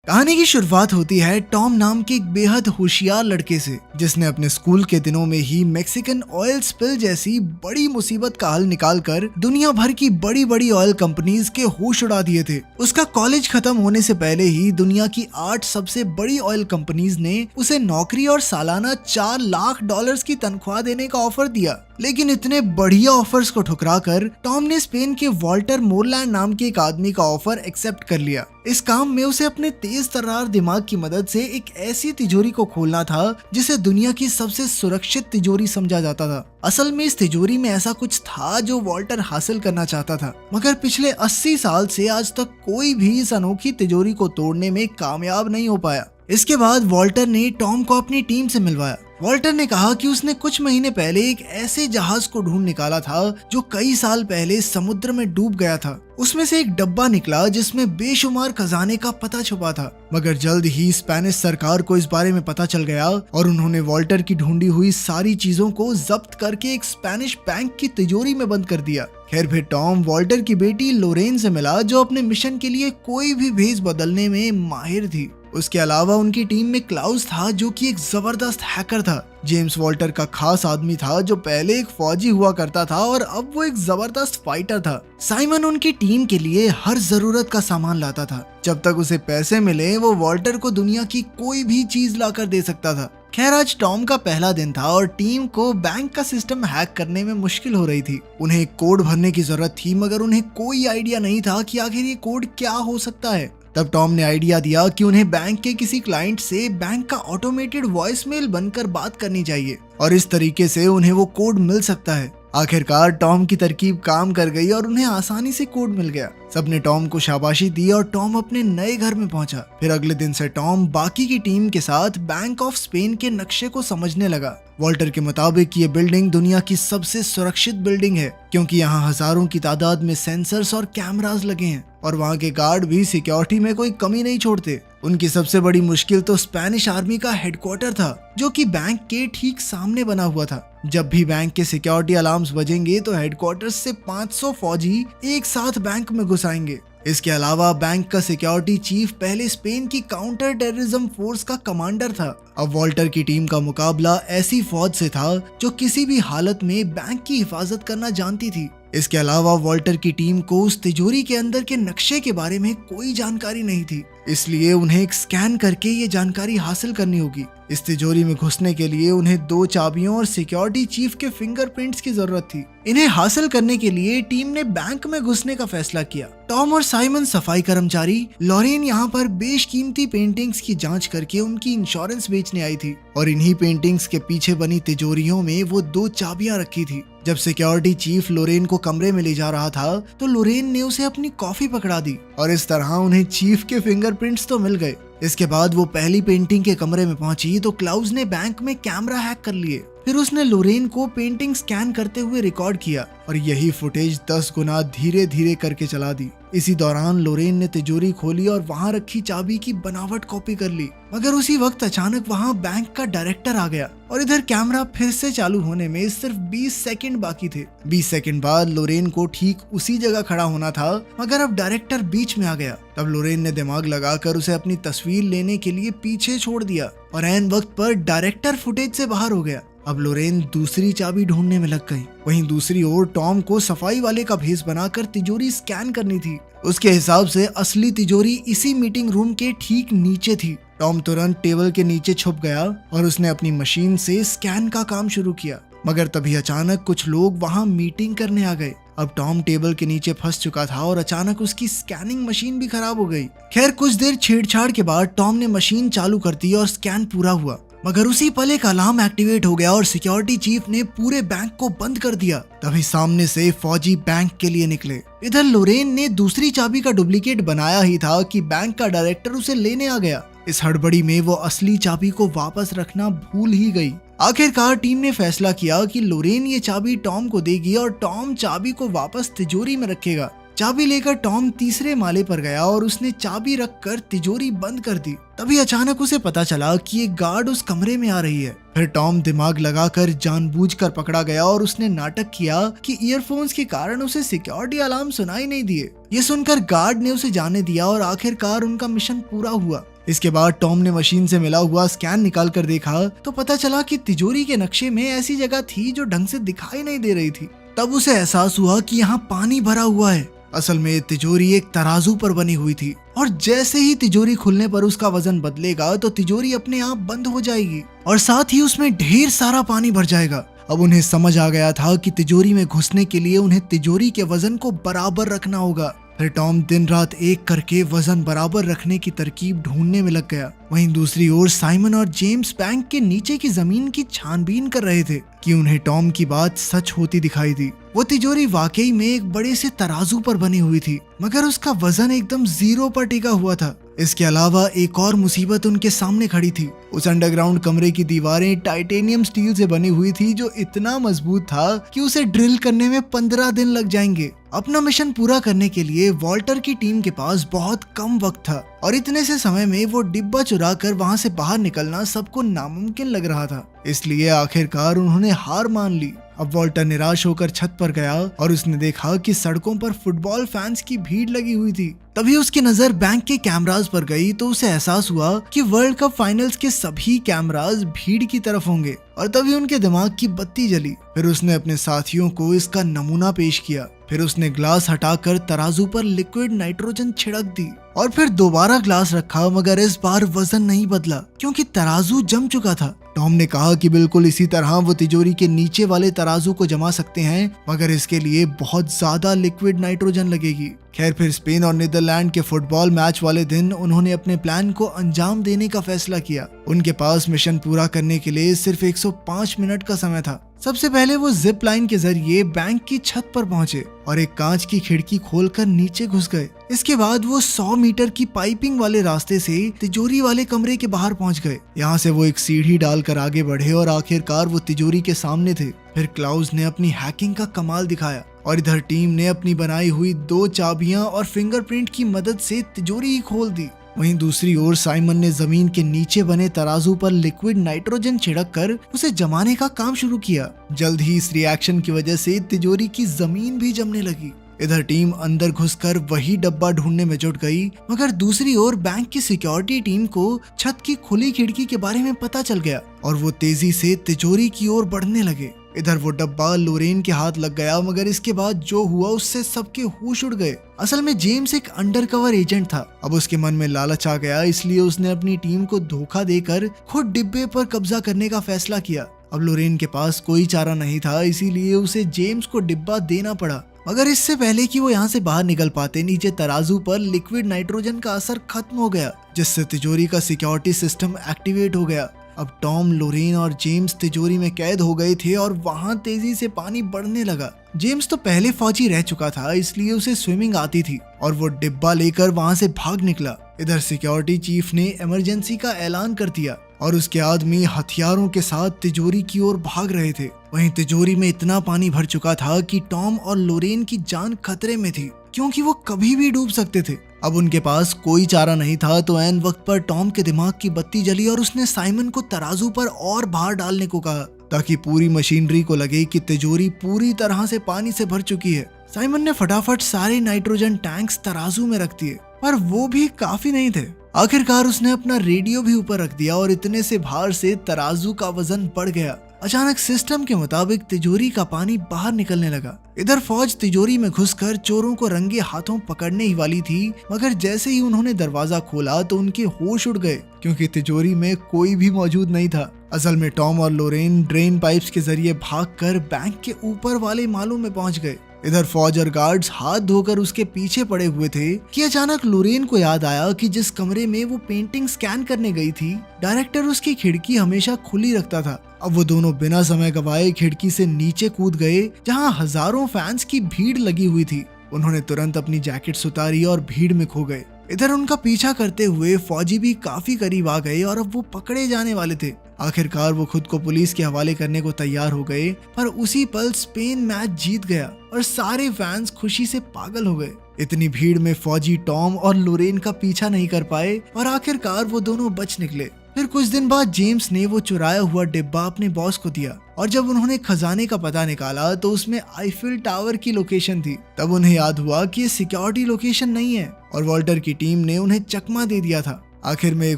कहानी की शुरुआत होती है टॉम नाम के एक बेहद होशियार लड़के से, जिसने अपने स्कूल के दिनों में ही मैक्सिकन ऑयल स्पिल जैसी बड़ी मुसीबत का हल निकालकर दुनिया भर की बड़ी बड़ी ऑयल कंपनीज के होश उड़ा दिए थे। उसका कॉलेज खत्म होने से पहले ही दुनिया की 8 सबसे बड़ी ऑयल कंपनीज ने उसे नौकरी और सालाना $4 लाख की तनख्वाह देने का ऑफर दिया। लेकिन इतने बढ़िया ऑफर्स को ठुकराकर टॉम ने स्पेन के वॉल्टर मोरलैंड नाम के एक आदमी का ऑफर एक्सेप्ट कर लिया। इस काम में उसे अपने तेज तर्रार दिमाग की मदद से एक ऐसी तिजोरी को खोलना था जिसे दुनिया की सबसे सुरक्षित तिजोरी समझा जाता था। असल में इस तिजोरी में ऐसा कुछ था जो वॉल्टर हासिल करना चाहता था, मगर पिछले 80 साल से आज तक कोई भी इस अनोखी तिजोरी को तोड़ने में कामयाब नहीं हो पाया। इसके बाद वॉल्टर ने टॉम को अपनी टीम से मिलवाया। वॉल्टर ने कहा कि उसने कुछ महीने पहले एक ऐसे जहाज को ढूंढ निकाला था जो कई साल पहले समुद्र में डूब गया था। उसमें से एक डब्बा निकला जिसमें बेशुमार खजाने का पता छुपा था, मगर जल्द ही स्पेनिश सरकार को इस बारे में पता चल गया और उन्होंने वॉल्टर की ढूंढी हुई सारी चीजों को जब्त करके एक स्पेनिश बैंक की तिजोरी में बंद कर दिया। खैर फिर टॉम वॉल्टर की बेटी लोरेन से मिला, जो अपने मिशन के लिए कोई भी भेस बदलने में माहिर थी। उसके अलावा उनकी टीम में क्लाउस था, जो कि एक जबरदस्त हैकर था। जेम्स वॉल्टर का खास आदमी था, जो पहले एक फौजी हुआ करता था और अब वो एक जबरदस्त फाइटर था। साइमन उनकी टीम के लिए हर जरूरत का सामान लाता था। जब तक उसे पैसे मिले वो वॉल्टर को दुनिया की कोई भी चीज लाकर दे सकता था। खैर आज टॉम का पहला दिन था और टीम को बैंक का सिस्टम हैक करने में मुश्किल हो रही थी। उन्हें एक कोड भरने की जरूरत थी, मगर उन्हें कोई आइडिया नहीं था कि आखिर ये कोड क्या हो सकता है। तब टॉम ने आइडिया दिया कि उन्हें बैंक के किसी क्लाइंट से बैंक का ऑटोमेटेड वॉइसमेल बनकर बात करनी चाहिए और इस तरीके से उन्हें वो कोड मिल सकता है। आखिरकार टॉम की तरकीब काम कर गई और उन्हें आसानी से कोड मिल गया। सबने टॉम को शाबाशी दी और टॉम अपने नए घर में पहुंचा। फिर अगले दिन से टॉम बाकी की टीम के साथ बैंक ऑफ स्पेन के नक्शे को समझने लगा। वॉल्टर के मुताबिक ये बिल्डिंग दुनिया की सबसे सुरक्षित बिल्डिंग है, क्योंकि यहाँ हजारों की तादाद में सेंसर्स और कैमरास लगे हैं और वहाँ के गार्ड भी सिक्योरिटी में कोई कमी नहीं छोड़ते। उनकी सबसे बड़ी मुश्किल तो स्पेनिश आर्मी का हेडक्वार्टर था, जो कि बैंक के ठीक सामने बना हुआ था। जब भी बैंक के सिक्योरिटी अलार्म्स बजेंगे तो हेडक्वार्टर से 500 फौजी एक साथ बैंक में घुस आएंगे। इसके अलावा बैंक का सिक्योरिटी चीफ पहले स्पेन की काउंटर टेररिज्म फोर्स का कमांडर था। अब वॉल्टर की टीम का मुकाबला ऐसी फौज से था जो किसी भी हालत में बैंक की हिफाजत करना जानती थी। इसके अलावा वॉल्टर की टीम को उस तिजोरी के अंदर के नक्शे के बारे में कोई जानकारी नहीं थी, इसलिए उन्हें एक स्कैन करके ये जानकारी हासिल करनी होगी। इस तिजोरी में घुसने के लिए उन्हें 2 चाबियों और सिक्योरिटी चीफ के फिंगरप्रिंट्स की जरूरत थी। इन्हें हासिल करने के लिए टीम ने बैंक में घुसने का फैसला किया। टॉम और साइमन सफाई कर्मचारी, लॉरेन यहाँ पर बेशकीमती पेंटिंग्स की जांच करके उनकी इंश्योरेंस बेचने आई थी और इन्हीं पेंटिंग्स के पीछे बनी तिजोरियों में वो 2 चाबियां रखी थी। जब सिक्योरिटी चीफ लोरेन को कमरे में ले जा रहा था तो लोरेन ने उसे अपनी कॉफी पकड़ा दी और इस तरह उन्हें चीफ के फिंगरप्रिंट्स तो मिल गए। इसके बाद वो पहली पेंटिंग के कमरे में पहुंची तो क्लाउस ने बैंक में कैमरा हैक कर लिए। फिर उसने लोरेन को पेंटिंग स्कैन करते हुए रिकॉर्ड किया और यही फुटेज 10 गुना धीरे धीरे करके चला दी। इसी दौरान लोरेन ने तिजोरी खोली और वहां रखी चाबी की बनावट कॉपी कर ली, मगर उसी वक्त अचानक वहां बैंक का डायरेक्टर आ गया और इधर कैमरा फिर से चालू होने में सिर्फ 20 सेकंड बाकी थे। 20 सेकंड बाद लोरेन को ठीक उसी जगह खड़ा होना था, मगर अब डायरेक्टर बीच में आ गया। तब लोरेन ने दिमाग लगाकर उसे अपनी तस्वीर लेने के लिए पीछे छोड़ दिया और ऐन वक्त पर डायरेक्टर फुटेज से बाहर हो गया। अब लोरेन दूसरी चाबी ढूंढने में लग गई। वहीं दूसरी ओर टॉम को सफाई वाले का भेस बनाकर तिजोरी स्कैन करनी थी। उसके हिसाब से असली तिजोरी इसी मीटिंग रूम के ठीक नीचे थी। टॉम तुरंत टेबल के नीचे छुप गया और उसने अपनी मशीन से स्कैन का काम शुरू किया, मगर तभी अचानक कुछ लोग वहां मीटिंग करने आ गए। अब टॉम टेबल के नीचे फंस चुका था और अचानक उसकी स्कैनिंग मशीन भी खराब हो गई। खैर कुछ देर छेड़छाड़ के बाद टॉम ने मशीन चालू कर दी और स्कैन पूरा हुआ, मगर उसी पल एक अलार्म एक्टिवेट हो गया और सिक्योरिटी चीफ ने पूरे बैंक को बंद कर दिया। तभी सामने से फौजी बैंक के लिए निकले। इधर लोरेन ने दूसरी चाबी का डुप्लीकेट बनाया ही था कि बैंक का डायरेक्टर उसे लेने आ गया। इस हड़बड़ी में वो असली चाबी को वापस रखना भूल ही गई। आखिरकार टीम ने फैसला किया कि लोरेन ये चाबी टॉम को देगी और टॉम चाबी को वापस तिजोरी में रखेगा। चाबी लेकर टॉम तीसरे माले पर गया और उसने चाबी रखकर तिजोरी बंद कर दी। तभी अचानक उसे पता चला कि एक गार्ड उस कमरे में आ रही है। फिर टॉम दिमाग लगाकर जानबूझकर पकड़ा गया और उसने नाटक किया कि ईयरफोन्स के कारण उसे सिक्योरिटी अलार्म सुनाई नहीं दिए। ये सुनकर गार्ड ने उसे जाने दिया और आखिरकार उनका मिशन पूरा हुआ। इसके बाद टॉम ने मशीन से मिला हुआ स्कैन निकाल कर देखा तो पता चला कि तिजोरी के नक्शे में ऐसी जगह थी जो ढंग से दिखाई नहीं दे रही थी। तब उसे एहसास हुआ कि यहाँ पानी भरा हुआ है। असल में तिजोरी एक तराजू पर बनी हुई थी और जैसे ही तिजोरी खुलने पर उसका वजन बदलेगा तो तिजोरी अपने आप बंद हो जाएगी और साथ ही उसमें ढेर सारा पानी भर जाएगा। अब उन्हें समझ आ गया था कि तिजोरी में घुसने के लिए उन्हें तिजोरी के वजन को बराबर रखना होगा। फिर टॉम दिन रात एक करके वजन बराबर रखने की तरकीब ढूंढने में लग गया। वहीं दूसरी ओर साइमन और जेम्स बैंक के नीचे की जमीन की छानबीन कर रहे थे कि उन्हें टॉम की बात सच होती दिखाई दी। वो तिजोरी वाकई में एक बड़े से तराजू पर बनी हुई थी, मगर उसका वजन एकदम 0 पर टिका हुआ था। इसके अलावा एक और मुसीबत उनके सामने खड़ी थी। उस अंडरग्राउंड कमरे की दीवारें टाइटेनियम स्टील से बनी हुई थी जो इतना मजबूत था कि उसे ड्रिल करने में 15 दिन लग जाएंगे। अपना मिशन पूरा करने के लिए वॉल्टर की टीम के पास बहुत कम वक्त था और इतने से समय में वो डिब्बा चुरा कर वहाँ से बाहर निकलना सबको नामुमकिन लग रहा था। इसलिए आखिरकार उन्होंने हार मान ली। अब वॉल्टर निराश होकर छत पर गया और उसने देखा कि सड़कों पर फुटबॉल फैंस की भीड़ लगी हुई थी। तभी उसकी नजर बैंक के कैमरास पर गई तो उसे एहसास हुआ कि वर्ल्ड कप फाइनल्स के सभी कैमरास भीड़ की तरफ होंगे और तभी उनके दिमाग की बत्ती जली। फिर उसने अपने साथियों को इसका नमूना पेश किया। फिर उसने ग्लास हटाकर तराजू पर लिक्विड नाइट्रोजन छिड़क दी और फिर दोबारा ग्लास रखा, मगर इस बार वजन नहीं बदला क्योंकि तराजू जम चुका था। टॉम ने कहा कि बिल्कुल इसी तरह वो तिजोरी के नीचे वाले तराजू को जमा सकते हैं, मगर इसके लिए बहुत ज्यादा लिक्विड नाइट्रोजन लगेगी। खैर, फिर स्पेन और नीदरलैंड के फुटबॉल मैच वाले दिन उन्होंने अपने प्लान को अंजाम देने का फैसला किया। उनके पास मिशन पूरा करने के लिए सिर्फ 105 मिनट का समय था। सबसे पहले वो जिप लाइन के जरिए बैंक की छत पर पहुंचे और एक कांच की खिड़की खोलकर नीचे घुस गए। इसके बाद वो 100 मीटर की पाइपिंग वाले रास्ते से तिजोरी वाले कमरे के बाहर पहुंच गए। यहाँ से वो एक सीढ़ी डालकर आगे बढ़े और आखिरकार वो तिजोरी के सामने थे। फिर क्लाउज ने अपनी हैकिंग का कमाल दिखाया और इधर टीम ने अपनी बनाई हुई 2 चाबियां और फिंगरप्रिंट की मदद से तिजोरी ही खोल दी। वहीं दूसरी ओर साइमन ने जमीन के नीचे बने तराजू पर लिक्विड नाइट्रोजन छिड़क कर उसे जमाने का काम शुरू किया। जल्द ही इस रिएक्शन की वजह से तिजोरी की जमीन भी जमने लगी। इधर टीम अंदर घुसकर वही डब्बा ढूंढने में जुट गई, मगर दूसरी ओर बैंक की सिक्योरिटी टीम को छत की खुली खिड़की के बारे में पता चल गया और वो तेजी से तिजोरी की ओर बढ़ने लगे। इधर वो डब्बा लोरेन के हाथ लग गया, मगर इसके बाद जो हुआ उससे सबके होश उड़ गए। असल में जेम्स एक अंडरकवर एजेंट था। अब उसके मन में लालच आ गया, इसलिए उसने अपनी टीम को धोखा देकर खुद डिब्बे पर कब्जा करने का फैसला किया। अब लोरेन के पास कोई चारा नहीं था, इसीलिए उसे जेम्स को डिब्बा देना पड़ा। मगर इससे पहले कि वो यहाँ से बाहर निकल पाते, नीचे तराजू पर लिक्विड नाइट्रोजन का असर खत्म हो गया, जिससे तिजोरी का सिक्योरिटी सिस्टम एक्टिवेट हो गया। अब टॉम, लोरेन और जेम्स तिजोरी में कैद हो गए थे और वहाँ तेजी से पानी बढ़ने लगा। जेम्स तो पहले फौजी रह चुका था, इसलिए उसे स्विमिंग आती थी और वो डिब्बा लेकर वहाँ से भाग निकला। इधर सिक्योरिटी चीफ ने इमरजेंसी का ऐलान कर दिया और उसके आदमी हथियारों के साथ तिजोरी की ओर भाग रहे थे। वहीं तिजोरी में इतना पानी भर चुका था कि टॉम और लोरेन की जान खतरे में थी, क्योंकि वो कभी भी डूब सकते थे। अब उनके पास कोई चारा नहीं था, तो ऐन वक्त पर टॉम के दिमाग की बत्ती जली और उसने साइमन को तराजू पर और बाहर डालने को कहा, ताकि पूरी मशीनरी को लगे कि तिजोरी पूरी तरह से पानी से भर चुकी है। साइमन ने फटाफट सारे नाइट्रोजन टैंक्स तराजू में रख दिए, पर वो भी काफी नहीं थे। आखिरकार उसने अपना रेडियो भी ऊपर रख दिया और इतने से भार से तराजू का वजन बढ़ गया। अचानक सिस्टम के मुताबिक तिजोरी का पानी बाहर निकलने लगा। इधर फौज तिजोरी में घुसकर चोरों को रंगे हाथों पकड़ने ही वाली थी, मगर जैसे ही उन्होंने दरवाजा खोला तो उनके होश उड़ गए, क्योंकि तिजोरी में कोई भी मौजूद नहीं था। असल में टॉम और लोरेन ड्रेन पाइप्स के जरिए भागकर बैंक के ऊपर वाले मालों में पहुंच गए। इधर फौज और गार्ड्स हाथ धोकर उसके पीछे पड़े हुए थे कि अचानक लोरेन को याद आया कि जिस कमरे में वो पेंटिंग स्कैन करने गई थी, डायरेक्टर उसकी खिड़की हमेशा खुली रखता था। अब वो दोनों बिना समय गवाए खिड़की से नीचे कूद गए, जहां हजारों फैंस की भीड़ लगी हुई थी। उन्होंने तुरंत अपनी जैकेट्स उतारी और भीड़ में खो गए। इधर उनका पीछा करते हुए फौजी भी काफी करीब आ गए और अब वो पकड़े जाने वाले थे। आखिरकार वो खुद को पुलिस के हवाले करने को तैयार हो गए, पर उसी पल स्पेन मैच जीत गया और सारे फैंस खुशी से पागल हो गए। इतनी भीड़ में फौजी टॉम और लोरेन का पीछा नहीं कर पाए और आखिरकार वो दोनों बच निकले। फिर कुछ दिन बाद जेम्स ने वो चुराया हुआ डिब्बा अपने बॉस को दिया और जब उन्होंने खजाने का पता निकाला तो उसमें आईफिल टावर की लोकेशन थी। तब उन्हें याद हुआ कि ये सिक्योरिटी लोकेशन नहीं है और वॉल्टर की टीम ने उन्हें चकमा दे दिया था। आखिर में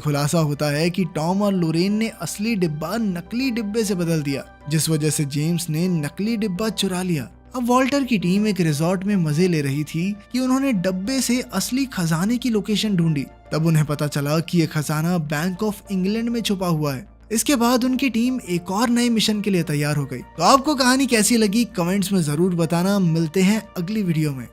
खुलासा होता है कि टॉम और लोरेन ने असली डिब्बा नकली डिब्बे से बदल दिया, जिस वजह से जेम्स ने नकली डिब्बा चुरा लिया। अब वॉल्टर की टीम एक रिजॉर्ट में मजे ले रही थी कि उन्होंने डब्बे से असली खजाने की लोकेशन ढूंढी। तब उन्हें पता चला कि ये खजाना बैंक ऑफ इंग्लैंड में छुपा हुआ है। इसके बाद उनकी टीम एक और नए मिशन के लिए तैयार हो गई। तो आपको कहानी कैसी लगी कमेंट्स में जरूर बताना। मिलते हैं अगली वीडियो में।